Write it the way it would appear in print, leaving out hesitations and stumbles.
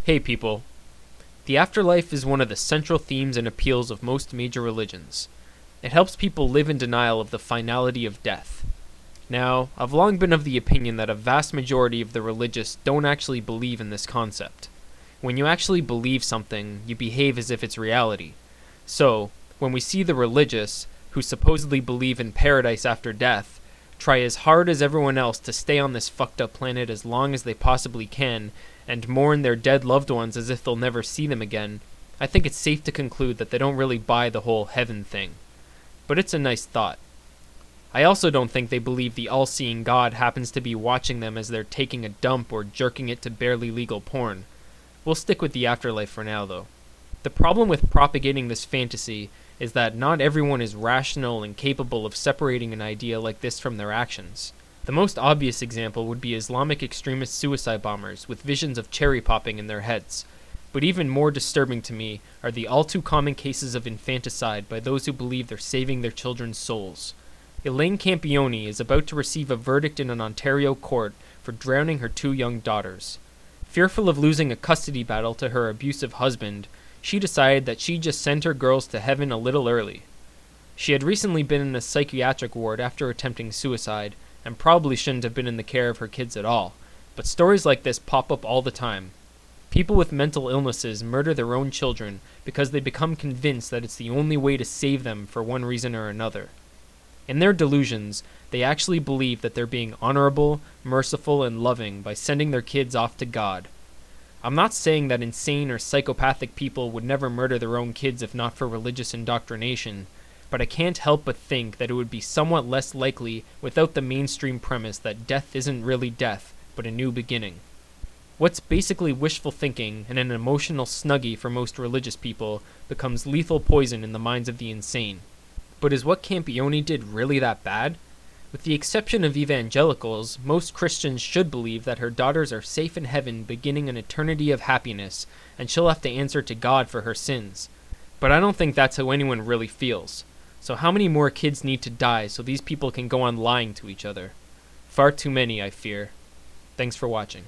Hey people, the afterlife is one of the central themes and appeals of most major religions. It helps people live in denial of the finality of death. Now, I've long been of the opinion that a vast majority of the religious don't actually believe in this concept. When you actually believe something, you behave as if it's reality. So, when we see the religious, who supposedly believe in paradise after death, try as hard as everyone else to stay on this fucked up planet as long as they possibly can, and mourn their dead loved ones as if they'll never see them again, I think it's safe to conclude that they don't really buy the whole heaven thing. But it's a nice thought. I also don't think they believe the all-seeing God happens to be watching them as they're taking a dump or jerking it to barely legal porn. We'll stick with the afterlife for now, though. The problem with propagating this fantasy is that not everyone is rational and capable of separating an idea like this from their actions. The most obvious example would be Islamic extremist suicide bombers with visions of cherry popping in their heads. But even more disturbing to me are the all-too-common cases of infanticide by those who believe they're saving their children's souls. Elaine Campione is about to receive a verdict in an Ontario court for drowning her 2 young daughters. Fearful of losing a custody battle to her abusive husband, she decided that she'd just send her girls to heaven a little early. She had recently been in a psychiatric ward after attempting suicide, and probably shouldn't have been in the care of her kids at all, but stories like this pop up all the time. People with mental illnesses murder their own children because they become convinced that it's the only way to save them for one reason or another. In their delusions, they actually believe that they're being honorable, merciful, and loving by sending their kids off to God. I'm not saying that insane or psychopathic people would never murder their own kids if not for religious indoctrination, but I can't help but think that it would be somewhat less likely without the mainstream premise that death isn't really death, but a new beginning. What's basically wishful thinking and an emotional snuggie for most religious people becomes lethal poison in the minds of the insane. But is what Campione did really that bad? With the exception of evangelicals, most Christians should believe that her daughters are safe in heaven beginning an eternity of happiness, and she'll have to answer to God for her sins. But I don't think that's how anyone really feels. So how many more kids need to die so these people can go on lying to each other? Far too many, I fear. Thanks for watching.